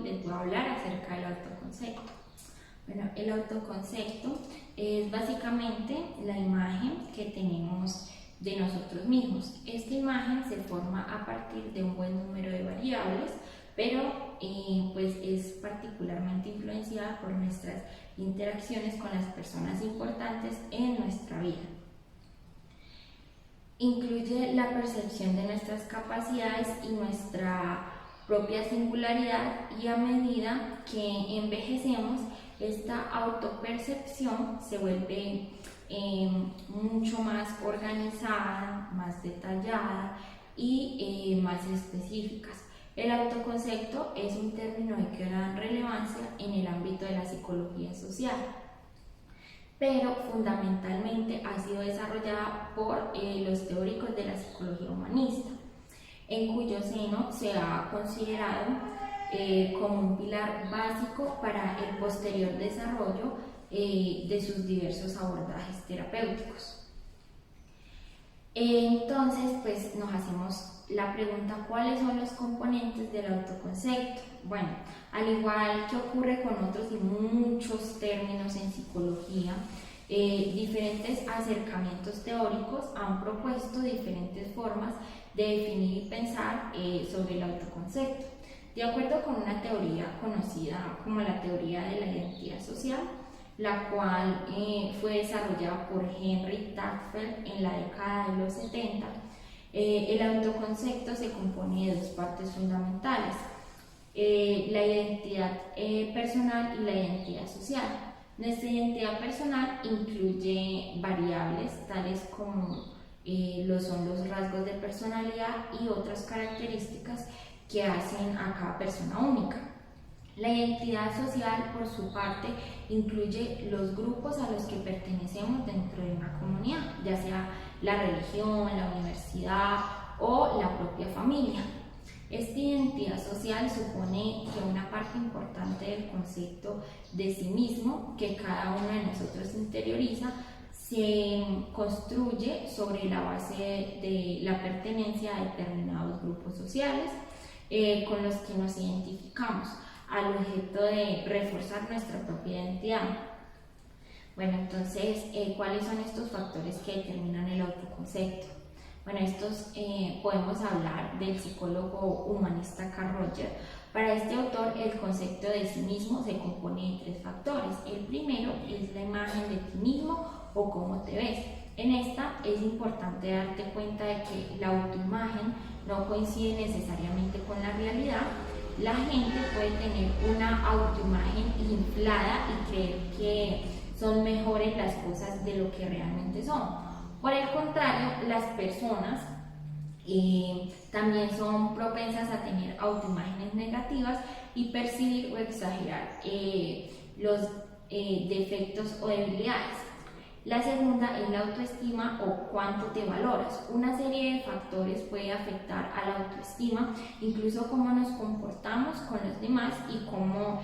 les voy a hablar acerca del autoconcepto. Bueno, el autoconcepto es básicamente la imagen que tenemos de nosotros mismos. Esta imagen se forma a partir de un buen número de variables, pero pues es particularmente influenciada por nuestras interacciones con las personas importantes en nuestra vida. Incluye la percepción de nuestras capacidades y nuestra propia singularidad, y a medida que envejecemos, esta autopercepción se vuelve mucho más organizada, más detallada y más específicas. El autoconcepto es un término de gran relevancia en el ámbito de la psicología social, pero fundamentalmente ha sido desarrollada por los teóricos de la psicología humanista, en cuyo seno se ha considerado como un pilar básico para el posterior desarrollo de sus diversos abordajes terapéuticos. Entonces, pues nos hacemos la pregunta: ¿cuáles son los componentes del autoconcepto? Bueno, al igual que ocurre con otros y muchos términos en psicología, diferentes acercamientos teóricos han propuesto diferentes formas de definir y pensar sobre el autoconcepto. De acuerdo con una teoría conocida como la teoría de la identidad social, la cual fue desarrollada por Henry Tafel en la década de los 70, el autoconcepto se compone de dos partes fundamentales: la identidad personal y la identidad social. Nuestra identidad personal incluye variables tales como lo son los rasgos de personalidad y otras características que hacen a cada persona única. La identidad social, por su parte, incluye los grupos a los que pertenecemos dentro de una comunidad, ya sea la religión, la universidad o la propia familia. Esta identidad social supone que una parte importante del concepto de sí mismo que cada uno de nosotros interioriza se construye sobre la base de la pertenencia a determinados grupos sociales con los que nos identificamos, al objeto de reforzar nuestra propia identidad. Bueno, entonces, ¿cuáles son estos factores que determinan el autoconcepto? Bueno, estos podemos hablar del psicólogo humanista Carl Rogers. Para este autor, el concepto de sí mismo se compone de tres factores. El primero es la imagen de ti mismo o cómo te ves. En esta es importante darte cuenta de que la autoimagen no coincide necesariamente con la realidad. La gente puede tener una autoimagen inflada y creer que son mejores las cosas de lo que realmente son. Por el contrario, las personas también son propensas a tener autoimágenes negativas y percibir o exagerar los defectos o debilidades. La segunda es la autoestima o cuánto te valoras. Una serie de factores puede afectar a la autoestima, incluso cómo nos comportamos con los demás y cómo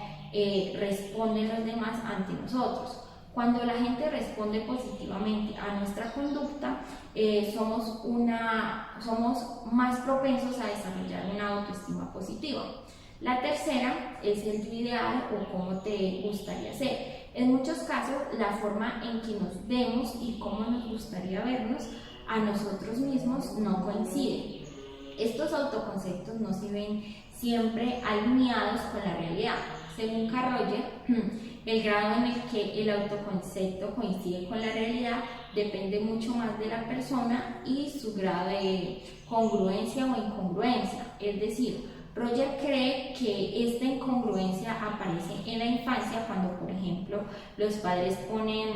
responden los demás ante nosotros. Cuando la gente responde positivamente a nuestra conducta, somos más propensos a desarrollar una autoestima positiva. La tercera es el tu ideal o cómo te gustaría ser. En muchos casos, la forma en que nos vemos y cómo nos gustaría vernos a nosotros mismos no coinciden. Estos autoconceptos no se ven siempre alineados con la realidad. Según Carl Rogers, el grado en el que el autoconcepto coincide con la realidad depende mucho más de la persona y su grado de congruencia o incongruencia. Es decir, Rogers cree que esta incongruencia aparece en la infancia cuando, por ejemplo, los padres ponen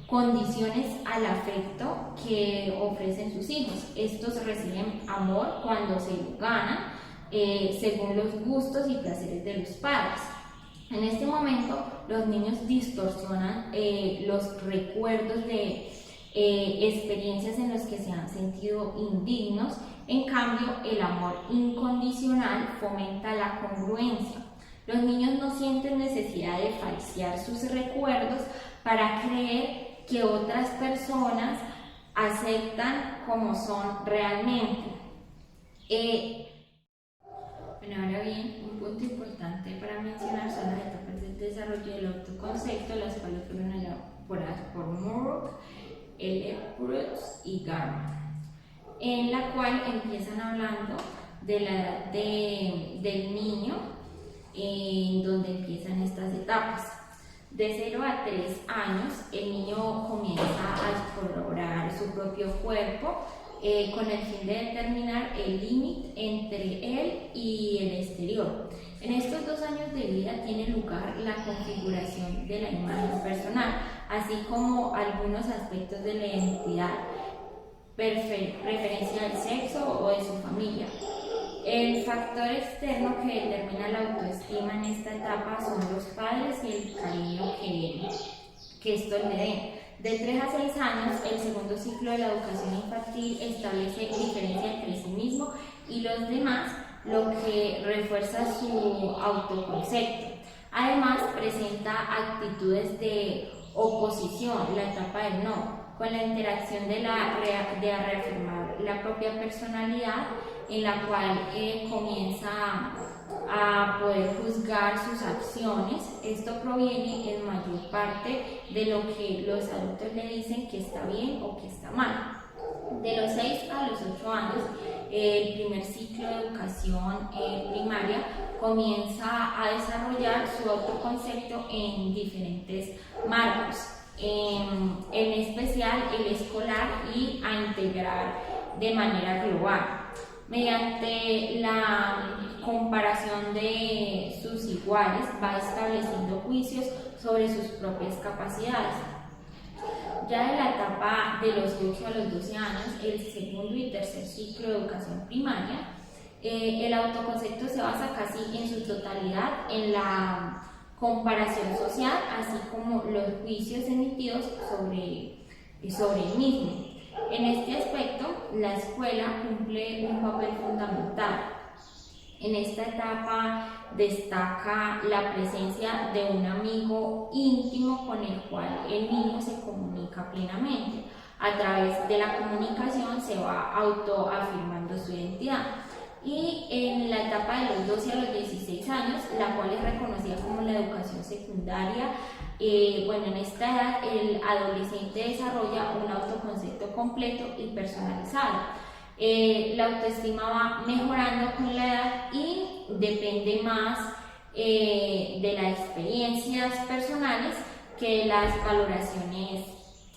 condiciones al afecto que ofrecen sus hijos. Estos reciben amor cuando se lo ganan según los gustos y placeres de los padres. En este momento, los niños distorsionan los recuerdos de experiencias en las que se han sentido indignos. En cambio, el amor incondicional fomenta la congruencia. Los niños no sienten necesidad de falsear sus recuerdos para creer que otras personas aceptan como son realmente. Bueno, ahora bien, un punto importante para mencionar son las etapas del desarrollo del autoconcepto, las cuales fueron elaboradas por Murrock, L. Prutz y Garman, en la cual empiezan hablando de la edad del niño, en donde empiezan estas etapas. De 0 a 3 años, el niño comienza a explorar su propio cuerpo con el fin de determinar el límite entre él y el exterior. En estos 2 años de vida tiene lugar la configuración de la imagen personal, así como algunos aspectos de la identidad, preferencia del sexo o de su familia. El factor externo que determina la autoestima en esta etapa son los padres y el cariño que estos le den. De 3 a 6 años, el segundo ciclo de la educación infantil establece diferencia entre sí mismo y los demás, lo que refuerza su autoconcepto. Además, presenta actitudes de oposición, la etapa del no, con la interacción de reafirmar la propia personalidad, en la cual comienza a poder juzgar sus acciones. Esto proviene en mayor parte de lo que los adultos le dicen que está bien o que está mal. De los 6 a los 8 años, el primer ciclo de educación primaria comienza a desarrollar su autoconcepto en diferentes marcos, en especial el escolar, y a integrar de manera global. Mediante la comparación de sus iguales, va estableciendo juicios sobre sus propias capacidades. Ya de la etapa de los 8 a los 12 años, el segundo y tercer ciclo de educación primaria, el autoconcepto se basa casi en su totalidad en la comparación social, así como los juicios emitidos sobre el mismo. En este aspecto, la escuela cumple un papel fundamental. En esta etapa destaca la presencia de un amigo íntimo con el cual el niño se comunica plenamente. A través de la comunicación se va autoafirmando su identidad. Y en la etapa de los 12 a los 16 años, la cual es reconocida como la educación secundaria, en esta edad el adolescente desarrolla un autoconcepto completo y personalizado. La autoestima va mejorando con la edad y depende más de las experiencias personales que de las valoraciones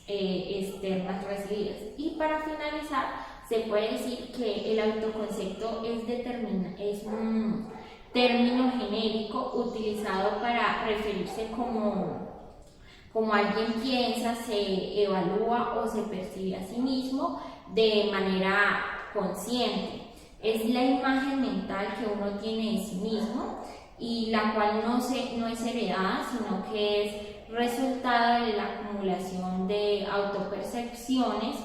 externas recibidas. Y para finalizar, se puede decir que el autoconcepto es un término genérico utilizado para referirse como alguien piensa, se evalúa o se percibe a sí mismo de manera consciente. Es la imagen mental que uno tiene de sí mismo y la cual no es heredada, sino que es resultado de la acumulación de autopercepciones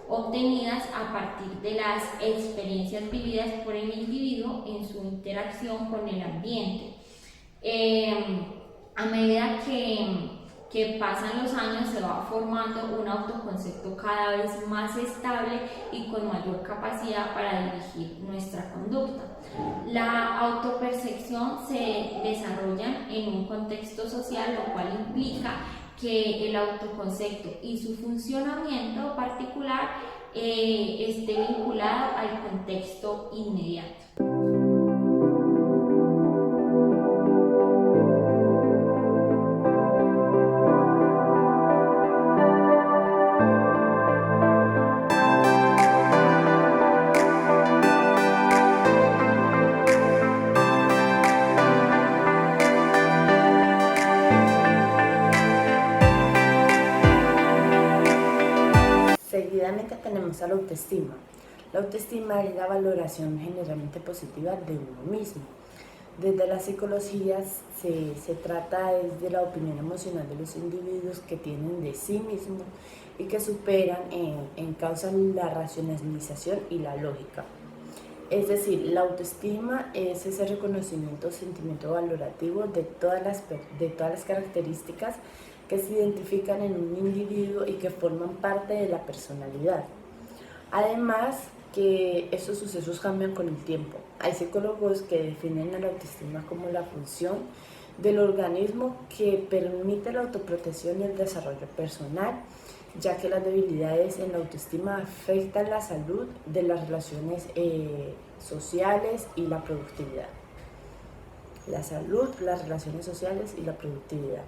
obtenidas a partir de las experiencias vividas por el individuo en su interacción con el ambiente. A medida que pasan los años, se va formando un autoconcepto cada vez más estable y con mayor capacidad para dirigir nuestra conducta. La autopercepción se desarrolla en un contexto social, lo cual implica que el autoconcepto y su funcionamiento particular esté vinculado al contexto inmediato. Seguidamente tenemos a la autoestima. La autoestima es la valoración generalmente positiva de uno mismo. Desde la psicología se trata de la opinión emocional de los individuos que tienen de sí mismos y que superan en causa la racionalización y la lógica. Es decir, la autoestima es ese reconocimiento o sentimiento valorativo de todas las características que se identifican en un individuo y que forman parte de la personalidad. Además, que estos sucesos cambian con el tiempo. Hay psicólogos que definen a la autoestima como la función del organismo que permite la autoprotección y el desarrollo personal, ya que las debilidades en la autoestima afectan la salud de las relaciones sociales y la productividad. La salud, las relaciones sociales y la productividad.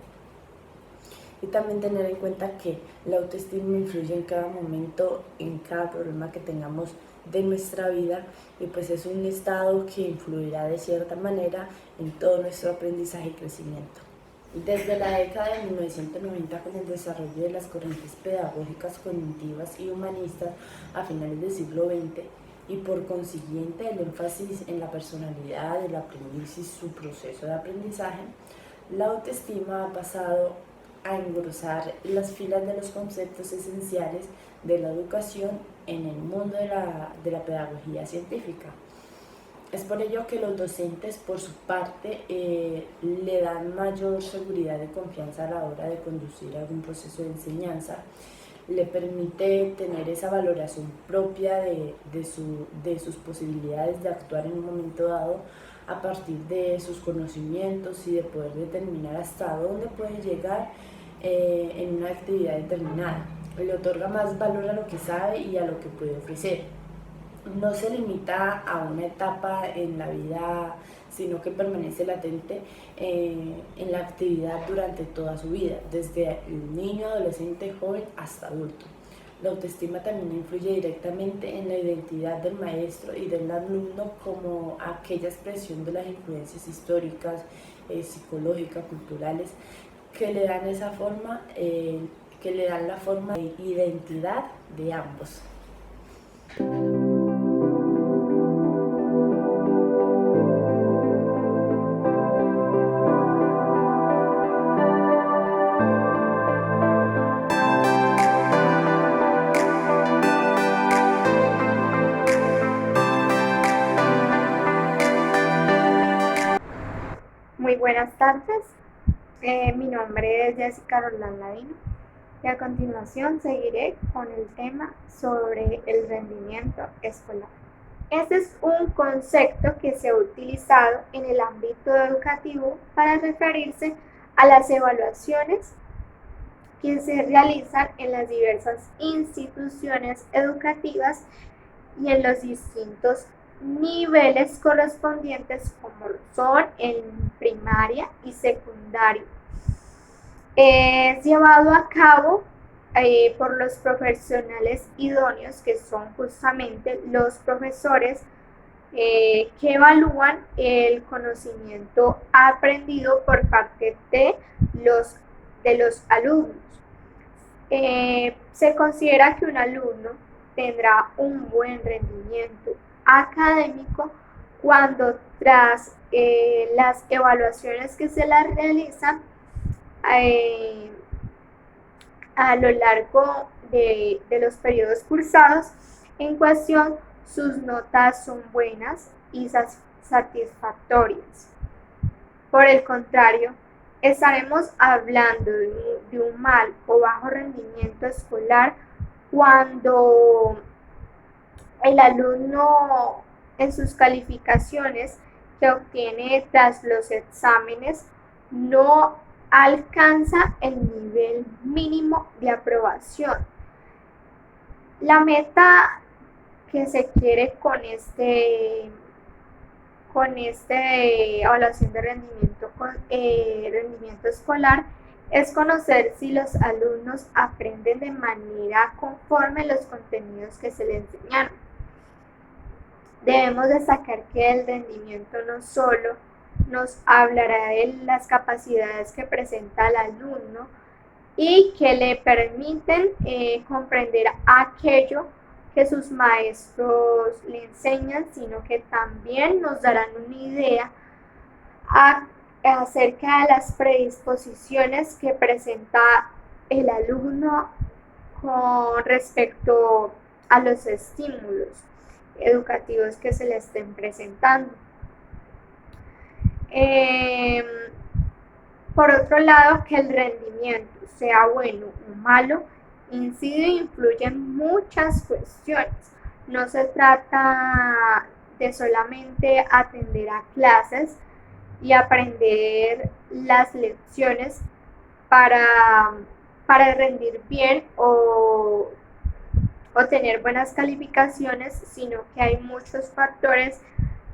Y también tener en cuenta que la autoestima influye en cada momento, en cada problema que tengamos de nuestra vida, y pues es un estado que influirá de cierta manera en todo nuestro aprendizaje y crecimiento. Desde la década de 1990, con el desarrollo de las corrientes pedagógicas cognitivas y humanistas a finales del siglo XX, y por consiguiente el énfasis en la personalidad del aprendiz y su proceso de aprendizaje, la autoestima ha pasado a engrosar las filas de los conceptos esenciales de la educación en el mundo de la pedagogía científica. Es por ello que los docentes, por su parte, le dan mayor seguridad y confianza a la hora de conducir algún proceso de enseñanza, le permite tener esa valoración propia de sus posibilidades de actuar en un momento dado a partir de sus conocimientos y de poder determinar hasta dónde puede llegar en una actividad determinada. Le otorga más valor a lo que sabe y a lo que puede ofrecer. No se limita a una etapa en la vida, sino que permanece latente en la actividad durante toda su vida, desde el niño, adolescente, joven hasta adulto. La autoestima también influye directamente en la identidad del maestro y del alumno como aquella expresión de las influencias históricas, psicológicas, culturales, que le dan esa forma, que le dan la forma de identidad de ambos. Muy buenas tardes, mi nombre es Jessica Roldán Ladino y a continuación seguiré con el tema sobre el rendimiento escolar. Este es un concepto que se ha utilizado en el ámbito educativo para referirse a las evaluaciones que se realizan en las diversas instituciones educativas y en los distintos niveles correspondientes como son en primaria y secundaria. Es llevado a cabo por los profesionales idóneos, que son justamente los profesores que evalúan el conocimiento aprendido por parte de los alumnos. Se considera que un alumno tendrá un buen rendimiento académico cuando tras las evaluaciones que se las realizan a lo largo de los periodos cursados en cuestión, sus notas son buenas y satisfactorias. Por el contrario, estaremos hablando de un mal o bajo rendimiento escolar cuando el alumno en sus calificaciones que obtiene tras los exámenes no alcanza el nivel mínimo de aprobación. La meta que se quiere con evaluación de rendimiento escolar es conocer si los alumnos aprenden de manera conforme los contenidos que se les enseñaron. Debemos destacar que el rendimiento no solo nos hablará de las capacidades que presenta el alumno y que le permiten comprender aquello que sus maestros le enseñan, sino que también nos darán una idea acerca de las predisposiciones que presenta el alumno con respecto a los estímulos educativos que se le estén presentando. Por otro lado, que el rendimiento sea bueno o malo incide e influye en muchas cuestiones. No se trata de solamente atender a clases y aprender las lecciones para, para rendir bien o tener buenas calificaciones, sino que hay muchos factores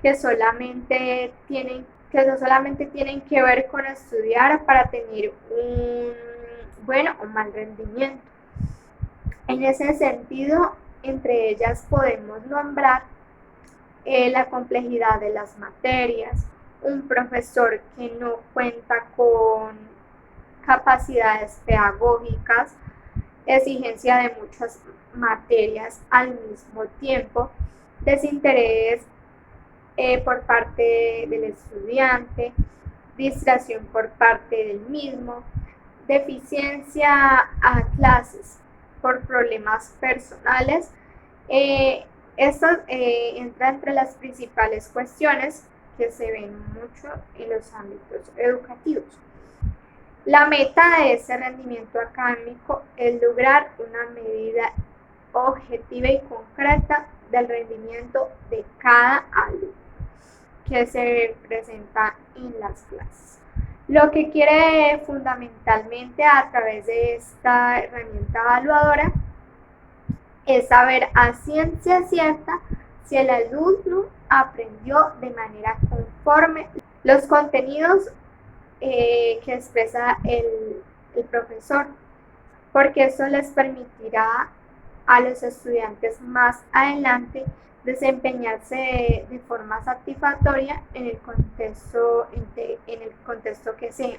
que no solamente tienen que ver con estudiar para tener un buen o mal rendimiento. En ese sentido, entre ellas podemos nombrar la complejidad de las materias, un profesor que no cuenta con capacidades pedagógicas, exigencia de muchas materias al mismo tiempo, desinterés por parte del estudiante, distracción por parte del mismo, deficiencia a clases por problemas personales. Esto entra entre las principales cuestiones que se ven mucho en los ámbitos educativos. La meta de ese rendimiento académico es lograr una medida objetiva y concreta del rendimiento de cada alumno que se presenta en las clases. Lo que quiere fundamentalmente a través de esta herramienta evaluadora es saber a ciencia cierta si el alumno aprendió de manera conforme los contenidos que expresa el profesor, porque eso les permitirá a los estudiantes más adelante desempeñarse de forma satisfactoria en el contexto que sea.